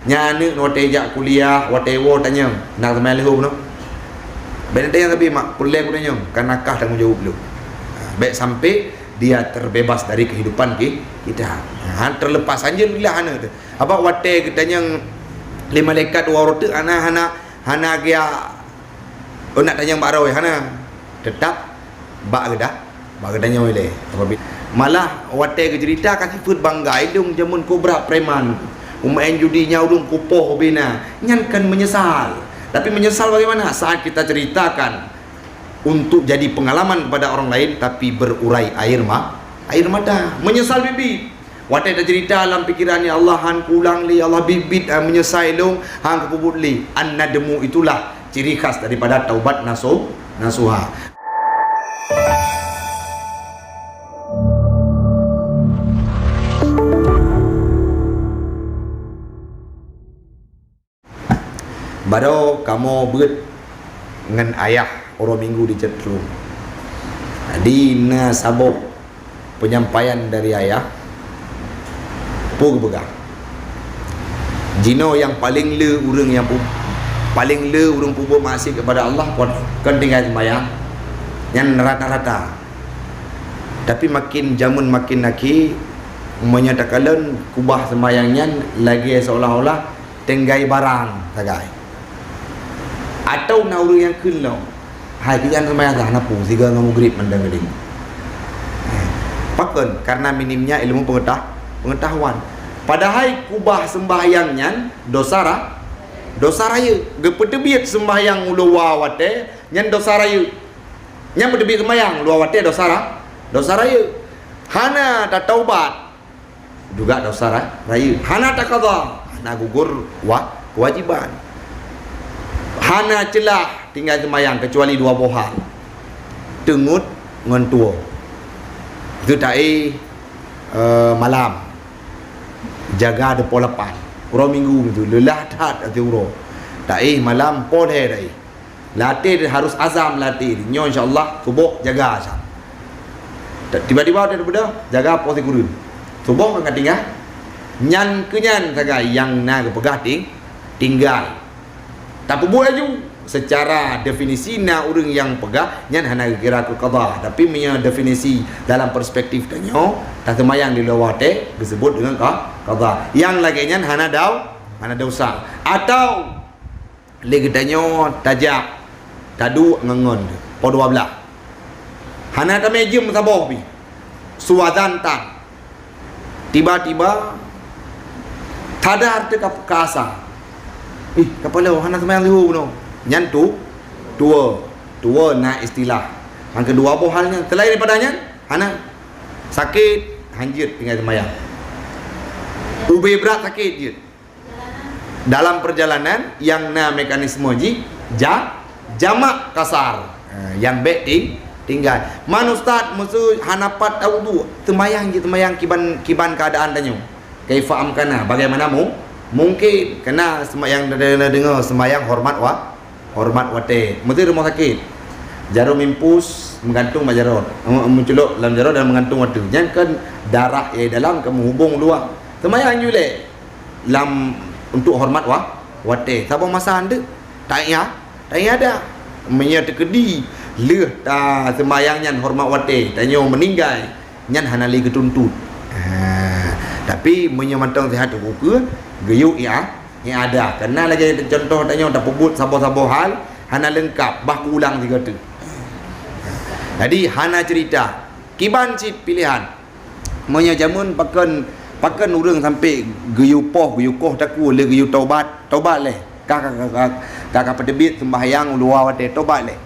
Nyana wate jak kuliah whatever tanya nak teman lehu no. Benda yang tapi mak kuliah tanya kan nakah tanggung jawab lu. Baik sampai dia terbebas dari kehidupan kita. Terlepas saja bila hana tu. Apa wate katanya lima malaikat dua rote hana dia nak tanya baroi hana tetap bak tanya oleh. Malah wate ke cerita kasih food bangga idung jamun kobra preman. Umain judinya udung kupoh bina nyan kan menyesal. Tapi menyesal bagaimana? Saat kita ceritakan untuk jadi pengalaman kepada orang lain tapi berurai air mata. Menyesal bibit. Wate dah cerita dalam pikirannya Allah han pulang li Allah bibit menyesal long hang kepubut li. An-nadmu itulah ciri khas daripada taubat nasuha. Baru kamu ber dengan ayah orang minggu di cetrum. Di na sabuk penyampaian dari ayah pun pegang. Jino yang paling le urang yang paling le urang pubuk masih kepada Allah kan tinggal sembahyang yang rata-rata. Tapi makin zaman makin lagi menyatakan kubah sembahyangnya lagi seolah-olah tenggai barang sagai. Atau nauru yang kun lo hai kian sembahyang dah napu siga ngamu grip mandang geding. Pakon karena minimnya ilmu pengetahuan. Padahal kubah sembahyangnya dosa raya gepetebit sembahyang luar wate nyan dosa raya nyan petebit sembahyang luar wate dosa raya hana tak taubat juga dosa raya hana tak qada hana gugur kewajiban hana celah tinggal sembahyang kecuali dua bohal tengut ngan tua itu malam jaga depo lapan kurang minggu tu lelah tat ati uro malam pon dai latih harus azam latih nyo insyaallah subuh jaga asam tiba-tiba ada benda jaga pos gurun subuh kan tinggal nyan kenyan sagai yang na pegah tinggal tak buat laju secara definisi na orang yang pegah nyan hana kira ke qada tapi punya definisi dalam perspektif tanyo tak semayang di luar te disebut dengan qada yang lagi nyan hana dosa atau lagi tanyo tajak tadu ngengon po 12 hana ta mejem saboh pi suadan tan tiba-tiba tadar te kasa kepala hana semayang lihu no nyan tua na istilah yang kedua apa halnya selain daripadanya hana sakit hanjir tinggal semayang ubi berat sakit je dalam perjalanan yang na mekanisme jamak kasar yang baik tinggal man ustaz musuh hanapat tahu tu semayang kiban keadaan tanya kaifa amkana bagaimana mungkin kena semayang dengar semayang hormat wate mesti rumah sakit jarum impus menggantung majarot menceluk dalam jarot dan menggantung wate jangan kan darah dalam kamu hubung luar semayang jule lam untuk hormat wate siapa masa anda tak ada menyia terkedi leh ta semayang nyan hormat wate tanya meninggal nyan hanali ketuntut tapi menyamantang sihat buku geyuk yang ada kena lagi contoh tanya tak pebut sabo-sabo hal hana lengkap bah ulang tiga tu jadi hana cerita kiban cip pilihan monya jamun pakan urang sampai geyukoh taku le geyu taubat leh kakak pedebit sembahyang luar wate taubat leh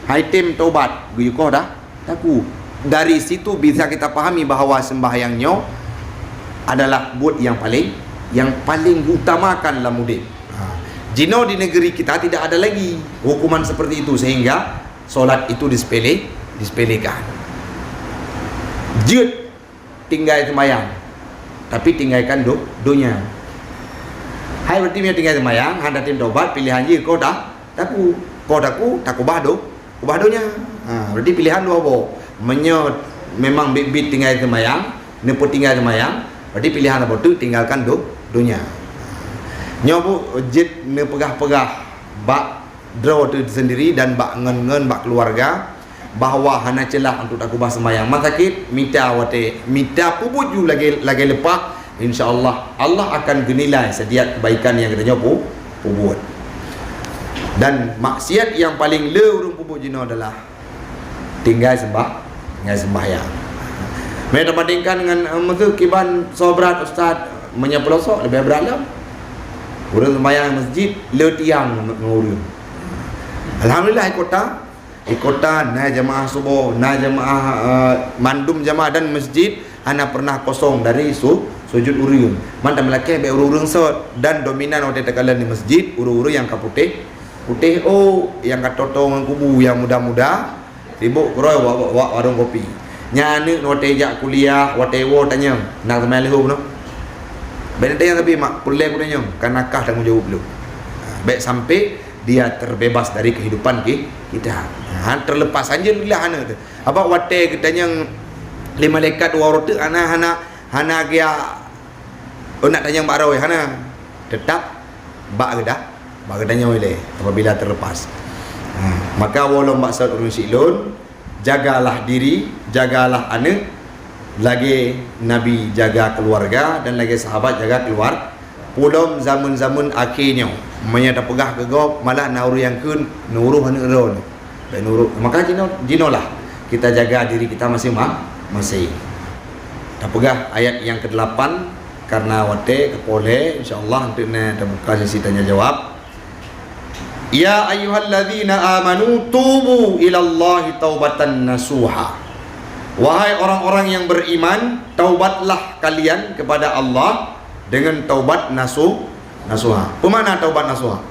hai tim taubat geyukoh dah taku dari situ bisa kita pahami bahawa sembahyangnya adalah buat yang paling utamakan dalam mudik. Jino di negeri kita tidak ada lagi hukuman seperti itu sehingga solat itu disepelekan. Jut tinggal sembahyang tapi tinggalkan donya. Hai berarti dia tinggal sembahyang, hendak tim tobat pilihan je kau taku tak ubah donya. Berarti pilihan dua bo. Memang bibit tinggal sembahyang, nepot tinggal sembahyang. Berarti pilihan apa tu tinggalkan donya. nyobu jid ne pegah-pegah bak draw tu sendiri dan bak ngen-ngen bak keluarga bahawa hana celah untuk aku bah sembahyang man sakit minta wate minta pubuju lagi lepas insyaallah Allah akan genilai setiap kebaikan yang kita nyobu buat. Dan maksiat yang paling le urung pupuk jino adalah tinggal sembahyang. Mereka bandingkan dengan maka kiban sobrat ustaz menyepelosok lebih beralam. Urang sembahyang masjid le tiang ngurung. Alhamdulillah ikota na jamaah subuh, na jamaah mandum jamaah dan masjid ana pernah kosong dari sujud urung. Man dan melaki be urung sot dan dominan waktu tekalan di masjid urung yang kaputih yang katotong kubu yang muda-muda sibuk roy warung kopi. Nyane waktu jak kuliah waktu wo tanya nak semai lehu no. Benda tanya tapi mak kuliah ku tanya kan nakah tanggungjawab lu. Baik sampai dia terbebas dari kehidupan kita. Terlepas saja lah ana tu. Apa wate katanya lima lekat warote hana dia nak tanya mbak rawi hana tetap bak gedanya oleh apabila terlepas. Maka walau mbak saud urun silun jagalah diri, jagalah anak, lagi Nabi jaga keluarga dan lagi sahabat jaga keluar. Pulang zaman-zaman akhirnya menyata pegah gegop malah nauru yang kun nuruh ron. Nuruh maka jinolah kita jaga diri kita masing-masing. Tak pegah ayat yang ke-8 karena wate kepole insyaallah untuk terbuka sesi tanya jawab. Ya ayyuhalladzina amanu tubu ilallahi taubatan nasuha. Wahai orang-orang yang beriman, taubatlah kalian kepada Allah dengan taubat nasuha. Pemana taubat nasuha?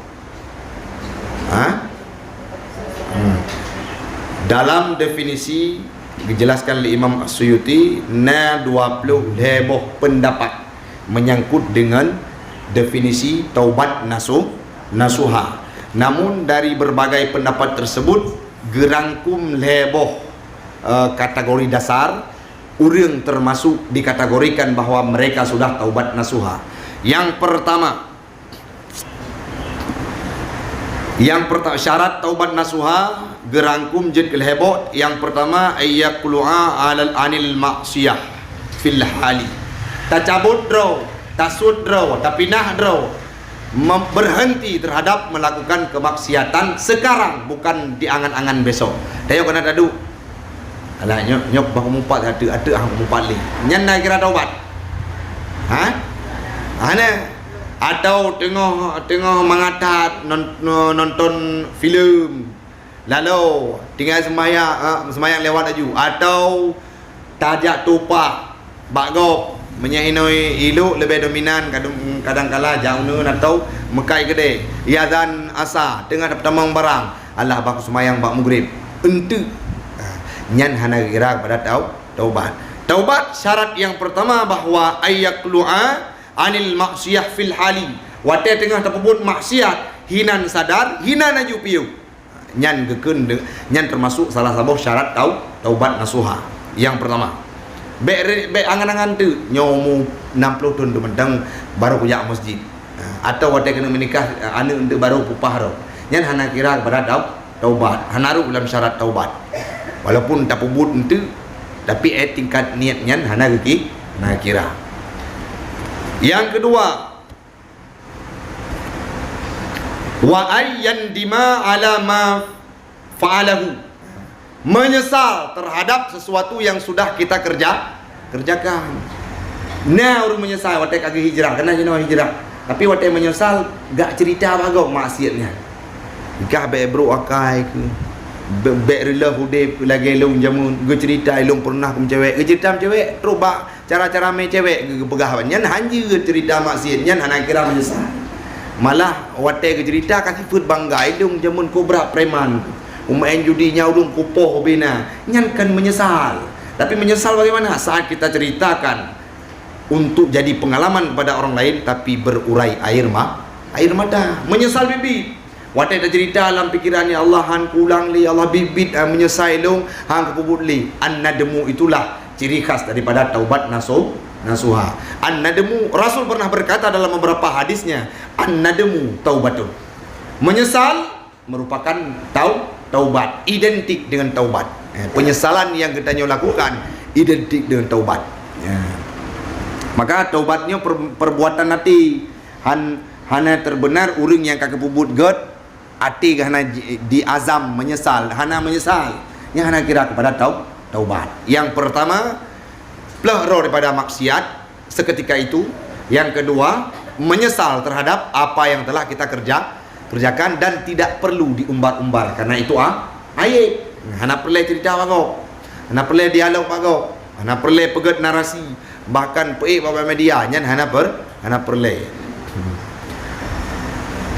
Dalam definisi dijelaskan oleh Imam As-Suyuti, 20 heboh pendapat menyangkut dengan definisi taubat nasuha. Namun dari berbagai pendapat tersebut gerangkum leboh kategori dasar urang termasuk dikategorikan bahawa mereka sudah taubat nasuha. Yang pertama syarat taubat nasuha gerangkum jid kelhebot. Yang pertama ayyaqlu'a alal anil maksiyah fil hali. Tak cabut draw, tak sud draw, tak pinah draw, berhenti terhadap melakukan kemaksiatan sekarang, bukan di angan-angan besok. Tengok kena tadu. Alah nyok bahu mumpat ada hang mumpat li. Nyan nak kira taubat. Ana atau tengah mengatat nonton filem. Lalu tinggal sembahyang lewat aju atau tajak tupak bagok menyainoi iluk lebih dominan kadang-kala jauh atau mekai gede iazan asa tengah pertamang barang Allah bak semayang bak maghrib ente nyan hana kira pada taubat syarat yang pertama bahwa ayyaqlu'a anil maksiyah fil hali wate tengah terpebut maksiat hinan sadar hinan aju piu nyan gekeun nyan termasuk salah satu syarat taubat nasuha yang pertama. Be angan-angan tu nyomu 60 tahun mendang baru kujak masjid atau wate kena menikah anu untuk baru pupah ro nyan hana kira pada taubat hana ru dalam syarat taubat walaupun tak pubut itu tapi tingkat niat nyan hana kira. Yang kedua wa ayyan dima ala ma fa'alahu, menyesal terhadap sesuatu yang sudah kita kerjakan. Nah, orang menyesal waktu kagak hijrah, kena jenuh hijrah. Tapi waktu menyesal gak cerita bagau maksiatnya. Nikah be bro akai ke. Be rela hudip lagi long jamun, ge cerita long pernah ke cewek. Ge cerita cewek terus bak cara-cara me cewek ge pegah nyan hanje cerita maksiat nyan anak kira menyesal. Malah waktu ge cerita kaki fut bangga long jamun kobra preman. Umain judinya ulung kupoh bina nyan kan menyesal. Tapi menyesal bagaimana? Saat kita ceritakan untuk jadi pengalaman kepada orang lain tapi berurai air mata. Menyesal bibit. Waktu kita cerita dalam pikirannya Allah han kulang li Allah bibit menyesal long hang kepubut li. An-nadmu itulah ciri khas daripada taubat nasuha. An-nadmu, Rasul pernah berkata dalam beberapa hadisnya, an-nadmu taubatun. Menyesal merupakan taubat, identik dengan taubat. Penyesalan yang kita lakukan identik dengan taubat. Maka taubatnya perbuatan hati. Hana terbenar uring yang kakek pubut god hati hana diazam menyesal, hana menyesal. Yang hana kira kepada taubat. Yang pertama, pelihara daripada maksiat seketika itu. Yang kedua, menyesal terhadap apa yang telah kita kerjakan dan tidak perlu diumbar-umbar karena itu aib. Hana perlu cerita apa, hana perlu dialog apa, hana perlu pegat narasi, bahkan peik bapa media nyan hana perlu.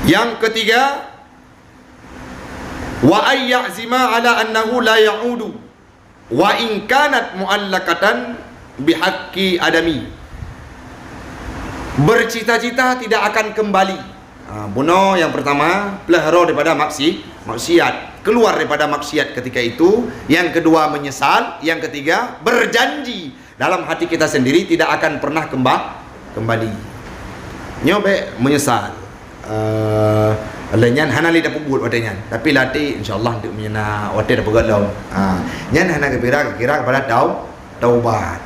Yang ketiga, wa ayyazima ala annahu la ya'udu wa in kanat mu'allaqatan bihaqqi adami. Bercita-cita tidak akan kembali. Bunuh yang pertama, pelihara daripada maksiat, keluar daripada maksiat ketika itu. Yang kedua, menyesal. Yang ketiga, berjanji dalam hati kita sendiri tidak akan pernah kembali. Nyobe menyesal. Lenyan hana li dapat buat wadanyan, tapi latih insyaallah untuk menyena wadai dapat galau. Nyan hana kira kepada taubat.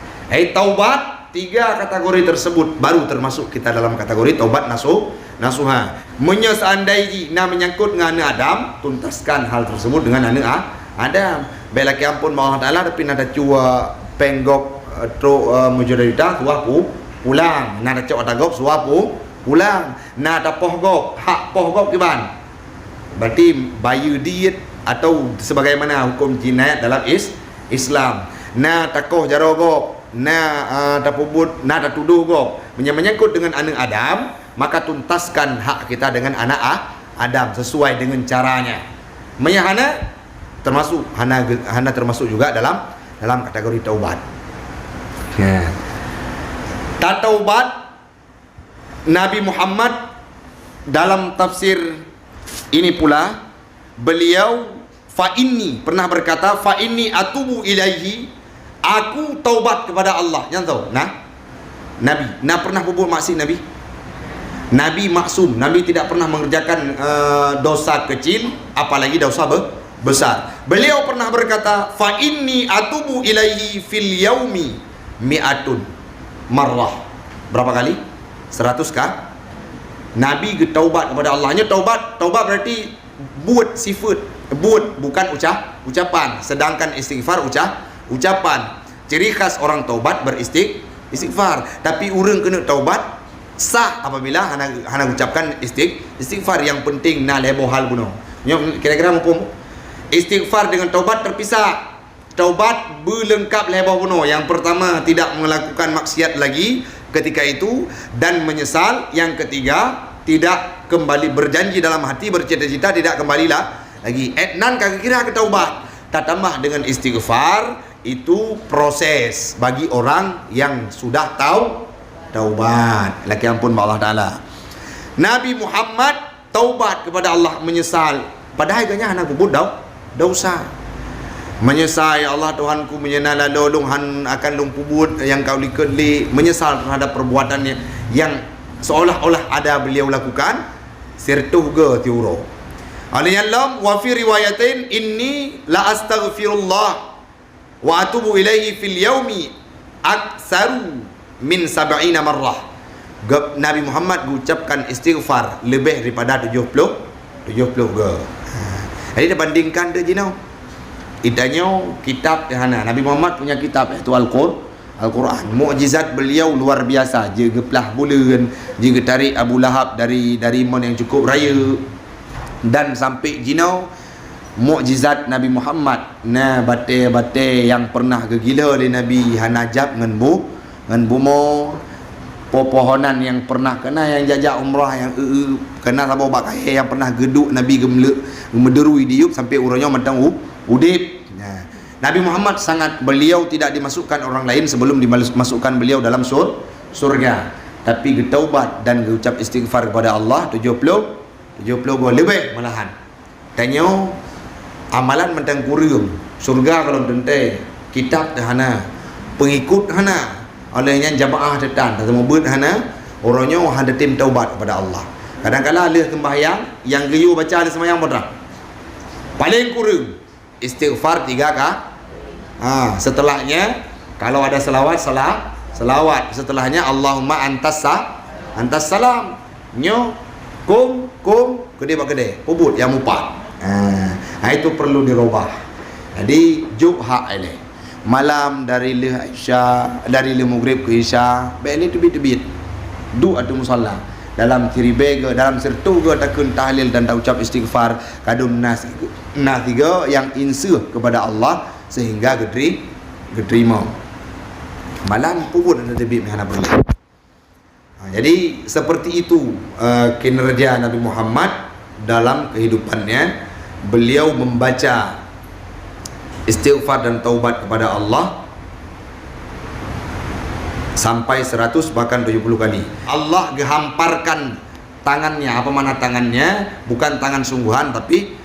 Taubat, 3 kategori tersebut baru termasuk kita dalam kategori taubat nasuha. Seandainya na menyangkut dengan anak Adam, tuntaskan hal tersebut dengan anak Adam. Belaki ampun Allah Taala tapi nada cua penggok mujurita tua pulang, nada cua tagok suapu pulang, nada pohgok hak pohgok kiban. Berarti bayu diet atau sebagaimana hukum jinayat dalam Islam. Na takoh jarogok, na tapubut, na tatuduh gok menyangkut dengan anak Adam, maka tuntaskan hak kita dengan anak Adam sesuai dengan caranya. Menyahana termasuk hana termasuk juga dalam kategori taubat. Taubat Nabi Muhammad dalam tafsir ini pula beliau pernah berkata fa inni atubu ilaihi, aku taubat kepada Allah. Yang tahu Nabi pernah berbuat maksiat. Nabi maksum, Nabi tidak pernah mengerjakan dosa kecil apalagi dosa besar. Beliau pernah berkata fa inni atubu ilaihi fil yaumi mi'atun marrah. Berapa kali? 100 kah? Nabi taubat kepada Allahnya. Taubat berarti buat sifat, buat bukan ucapan, sedangkan istighfar ucapan. Ciri khas orang taubat beristighfar. Tapi orang kena taubat sah apabila hana ucapkan istighfar. Yang penting na lebo hal bunuh. Kira-kira mumpung istighfar dengan taubat terpisah. Taubat berlengkap lebo bunuh. Yang pertama, tidak melakukan maksiat lagi ketika itu dan menyesal. Yang ketiga, tidak kembali, berjanji dalam hati, bercita-cita tidak kembalilah lagi. Nan kira-kira ke taubat. Tak tambah dengan istighfar. Itu proses bagi orang yang sudah tahu taubat. Laki ampun Allah Ta'ala. Nabi Muhammad taubat kepada Allah, menyesal. Padahal agaknya anak kubur dosa. Menyesal, ya Allah Tuhanku menyenal lalu han akan lumpubut yang kau likeli. Menyesal terhadap perbuatannya yang seolah-olah ada beliau lakukan. Sirtuh ge tiuro. Aliyallam wa fi riwayatin inni la astaghfirullah wa atubu ilaihi fil yaumi aktsaru min 70 marrah. Nabi Muhammad mengucapkan istighfar lebih daripada 70 ge. Jadi dibandingkan dia jinau. Idanya kitab Nabi Muhammad punya kitab iaitu Al-Quran. Mukjizat beliau luar biasa. Dia geplah bulan, dia tarik Abu Lahab dari iman yang cukup raya. Dan sampai jinau mukjizat Nabi Muhammad. Batai-batai yang pernah gegila oleh Nabi hanajab ngan bumo. Pohonan yang pernah kena yang jajak umrah yang kena sabau bakai yang pernah geduk Nabi gemederui diup sampai urangnya matang udip. Nabi Muhammad beliau tidak dimasukkan orang lain sebelum dimasukkan beliau dalam surga. Tapi getaubat dan ucap istighfar kepada Allah 70 lebih malahan. Tanya amalan mentang kurung surga kalau tentai kitab hana pengikut hana olehnya jamaah tetan temu beut hana orangnya handa tim taubat kepada Allah. Kadang-kadang ada sembahyang yang geyu baca ada sembahyang berapa? Paling kurang istighfar 3 kali. Setelahnya kalau ada selawat selawat. Setelahnya Allahumma antas salam. Nyo kum gede pubut yang 4. Itu perlu dirubah. Jadi juhak ini malam dari Isya, dari maghrib ke Isya, baik ni tebit du atu musalla dalam tiribega dalam sertu ke takun tahlil dan tak ucap istighfar kadum nas tiga yang insuh kepada Allah sehingga gedrima malam puput dan tebit mehana perlu. Jadi seperti itu kinerja Nabi Muhammad dalam kehidupannya. Beliau membaca istighfar dan taubat kepada Allah sampai 100 bahkan 70 kali. Allah gehamparkan tangannya. Apa mana tangannya? Bukan tangan sungguhan, tapi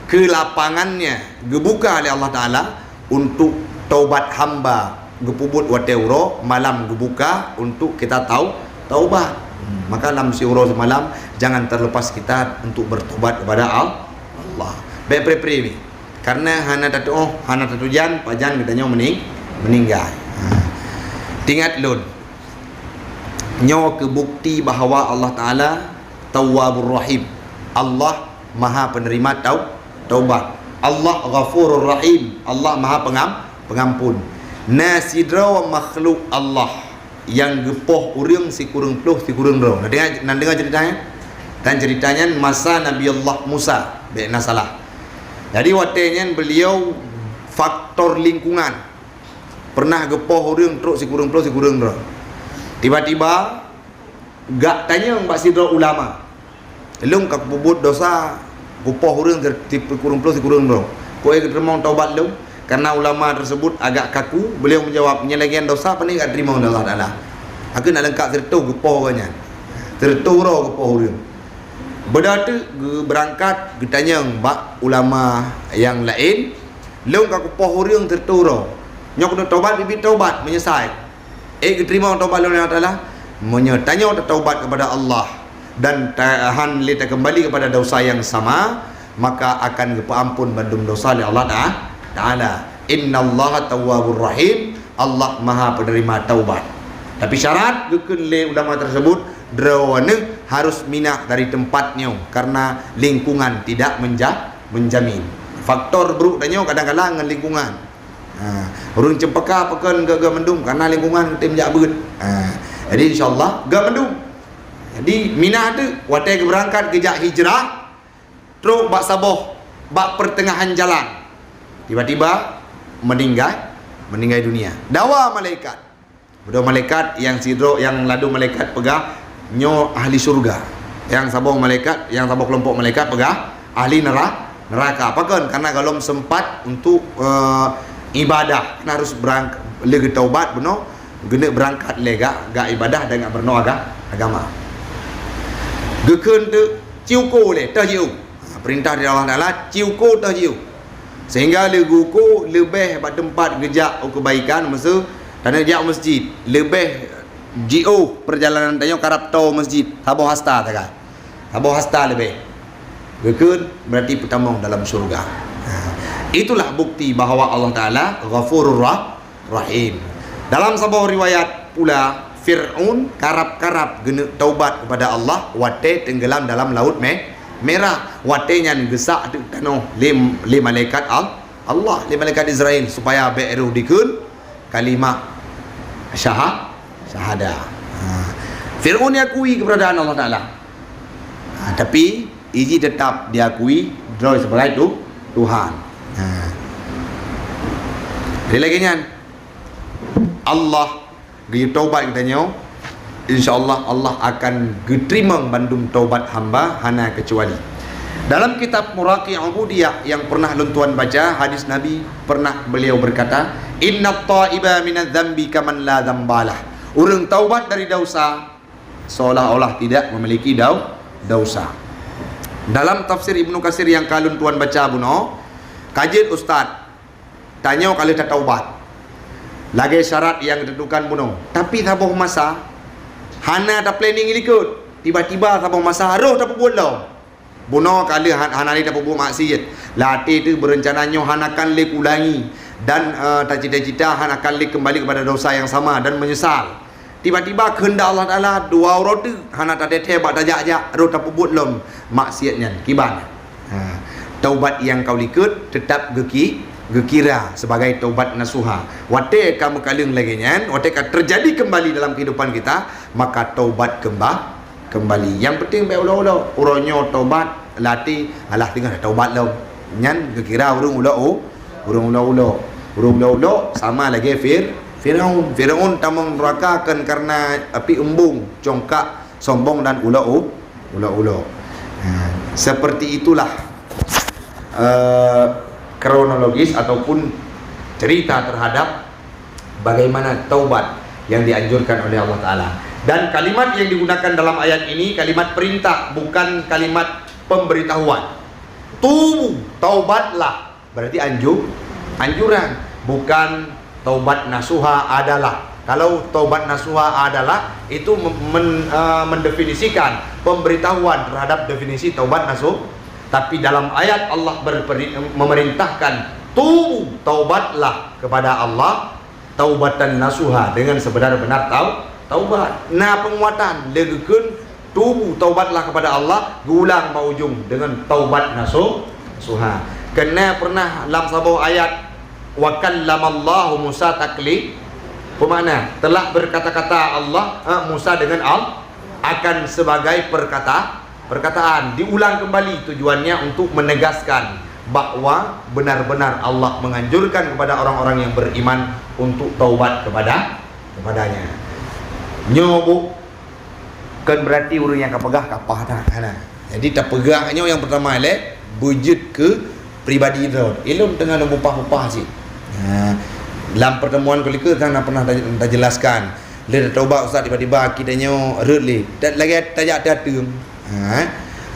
kelapangannya gebuka oleh Allah Ta'ala untuk taubat hamba. Gepubut wateuro malam gebuka untuk kita tahu taubat. Maka dalam siuro semalam jangan terlepas kita untuk bertobat kepada Allah. Baik pre-pre ni. Karena hana tatujan pajan katanya meninggal. Ingat lun. Nyo kebukti bahawa Allah Ta'ala Tawwabur Rahim. Allah Maha penerima taubat. Allah Ghafurur Rahim. Allah Maha pengampun. Nasidra wa makhluk Allah yang gepoh urang si kurang puluh si kurang ro. Nak dengar ceritanya? Dan ceritanya masa Nabi Allah Musa bin Nasalah. Jadi watenya beliau faktor lingkungan. Pernah gepoh urang teruk si kurang ro. Tiba-tiba gak tanya mbak sidra ulama. Elung kak bubut dosa gepoh urang tipe kurang si kurang ro. Koe keterima taubat lu karena ulama tersebut agak kaku. Beliau menjawab penyelegian dosa apa ni gak terima Allah Taala. Aku nak lengkap serta gepoh kanya. Terturo gepoh urang. Berdata berangkat getanya mbak ulama yang lain. Leung kak gepoh urang terturo. Nyok nak taubat bibit taubat menyesal. Keterima taubat Allah Taala menyertanya taubat kepada Allah dan tahan lita kembali kepada dosa yang sama, maka akan ampun bandung dosa oleh Allah Taala. Innallaha Tawwabur Rahim. Allah Maha penerima taubat. Tapi syarat gekun le ulama tersebut drawana harus minah dari tempatnya karena lingkungan tidak menjamin. Faktor buruk danyo kadang-kadang dengan lingkungan. Urang cempaka pekan gagal mendung karena lingkungan tim jabut. Jadi insyaallah gak mendung. Jadi minah tu watai berangkat kejak hijrah terus bak saboh bak pertengahan jalan tiba-tiba meninggal dunia. Dawa malaikat. Budak malaikat yang sidro yang ladu malaikat pegah nyo ahli surga. Yang saboh kelompok malaikat pegah ahli neraka. Apa kan? Karena kalau sempat untuk ibadah kan harus berangkat lagi taubat beno gena berangkat lega gak ibadah dan gak berno agama. Gekun tu ciuko le tajiu. Perintah dari Allah Taala ciuko tajiu. Sehingga leguko lebih pada tempat gejak kebaikan masa tanah jak masjid lebih GO perjalanan tanya karap tau masjid Taboh Hasta tak. Taboh Hasta lebih. Gekun berarti pertama dalam surga. Itulah bukti bahawa Allah Ta'ala Ghafurur Rahim. Dalam sebuah riwayat pula Fir'aun karap-karap gena taubat kepada Allah wate tenggelam dalam laut merah. Watenya gesak tu kano le malaikat Allah le malaikat Israel supaya beru dikun kalimah syahadah. Fir'aun diakui keberadaan Allah Ta'ala. Tapi iji tetap diakui sebagai Tuhan. Jadi lagi nyan Allah gaya taubat katanya, InsyaAllah Allah akan terima bandung taubat hamba hana kecuali. Dalam kitab Muraqi Ubudiyah yang pernah luntuan baca hadis Nabi, pernah beliau berkata, Inna ta'iba minadz dzambi kaman la dzambalah. Orang taubat dari dosa seolah-olah tidak memiliki dosa. Dalam tafsir Ibnu Katsir yang kalun tuan baca buno, kajian ustaz tanya kalau tak taubat lagi syarat yang ditentukan bunuh. Tapi tabuh masa hana tak planning ikut, tiba-tiba tabuh masa roh tak buat lau bunuh kali hana ni tak buat maksiat latih tu berencananya hana akan lek ulangi dan tak cita-cita hana akan lek kembali kepada dosa yang sama dan menyesal. Tiba-tiba kehendak Allah Taala dua orang tu hana tak ada tebak tak ajak roh tak buat lom maksiatnya kiban. Taubat yang kau likut tetap gekira sebagai taubat nasuha. Wate kamu kalung lagi nyan, wate ka terjadi kembali dalam kehidupan kita, maka taubat kembali. Yang penting bae ulo-ulo, uronyo taubat latih alah tinggal taubat lo. Nyan gekira urung ulo sama lagi Firaun tamang neraka kan karena api embung, congkak, sombong dan ulo. Seperti itulah kronologis ataupun cerita terhadap bagaimana taubat yang dianjurkan oleh Allah Ta'ala. Dan kalimat yang digunakan dalam ayat ini kalimat perintah, bukan kalimat pemberitahuan. Tubu, taubatlah, berarti anjuran, bukan taubat nasuha adalah. Kalau taubat nasuha adalah itu mendefinisikan pemberitahuan terhadap definisi taubat nasuh. Tapi dalam ayat Allah memerintahkan tubu, taubatlah kepada Allah taubatan nasuha dengan sebenar-benar taubat. Nah penguatan legekeun tubu taubatlah kepada Allah gulang maujung dengan taubat nasuha. Kena pernah dalam sebuah ayat wa kallamallahu Musa taklim. Bermakna telah berkata-kata Allah Musa dengan akan sebagai perkataan diulang kembali, tujuannya untuk menegaskan bahwa benar-benar Allah menganjurkan kepada orang-orang yang beriman untuk taubat kepadanya. Nyobu kan berarti urang yang kapegah kapah dah. Jadi tak pegahnya yang pertama le wujud ke pribadi tu. Ilmu tengah mupah-mupah sih. Dalam pertemuan kali ke kan pernah dah jelaskan. Dia taubat ustaz tiba-tiba kitanya redli. Dan lagi tajak datang.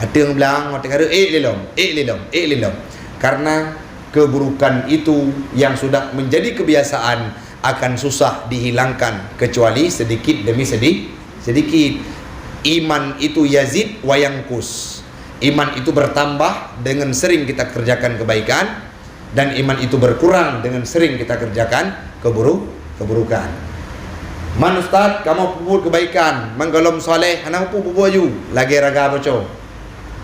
Ada yang bilang waktu kata lelom. Karena keburukan itu yang sudah menjadi kebiasaan akan susah dihilangkan kecuali sedikit demi sedikit. Iman itu yazid wa yangkus. Iman itu bertambah dengan sering kita kerjakan kebaikan, dan iman itu berkurang dengan sering kita kerjakan keburukan. Man ustaz, kamu buat kebaikan, menggalom soleh, hana upu buat ju, lagi raga baca.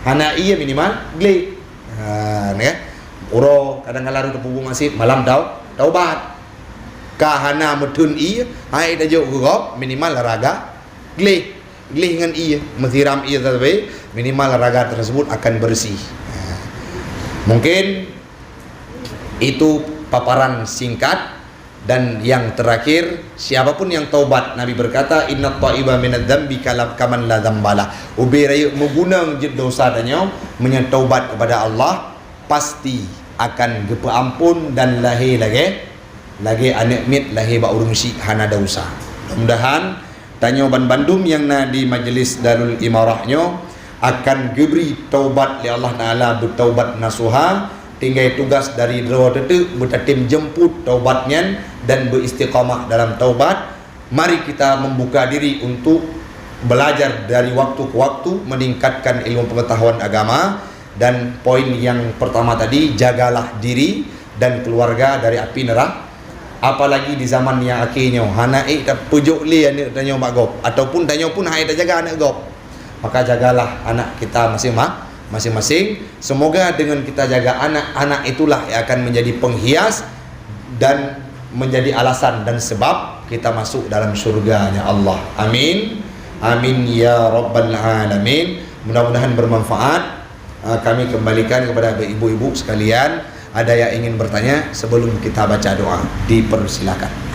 Hana iya minimal glik. Ni uro kadang-kadang tu pubu masjid malam taubat. Kahana mutun iya, hai dajuk gop minimal raga glik. Glik dengan iya, mesiram iya tetapi minimal raga tersebut akan bersih. Mungkin itu paparan singkat. Dan yang terakhir, siapapun yang taubat, Nabi berkata inna ta'iba minadz dzambi kaman la dzambala. Ubiraya menggunang jid dosa danyo menyetaubat kepada Allah pasti akan gepa ampun dan lahir lagi anak mit lahir ba urung si hana dosa. Mudah-mudahan tanyo Bandung yang di majlis Darul Imarahnya akan geberi taubat li Allah Taala bertaubat nasuha. Tinggal tugas dari dua itu bertatim jemput taubatnya dan beristiqamah dalam taubat. Mari kita membuka diri untuk belajar dari waktu ke waktu, meningkatkan ilmu pengetahuan agama. Dan poin yang pertama tadi, jagalah diri dan keluarga dari api neraka. Apalagi di zaman yang akhirnya hana tak pujuk li anak tanya mak gop ataupun tanya pun hai tak jaga anak gop. Maka jagalah anak kita masing-masing. Semoga dengan kita jaga anak-anak itulah yang akan menjadi penghias dan menjadi alasan dan sebab kita masuk dalam surganya Allah. Amin. Amin ya rabbal alamin. Mudah-mudahan bermanfaat. Kami kembalikan kepada ibu-ibu sekalian. Ada yang ingin bertanya sebelum kita baca doa? Dipersilakan.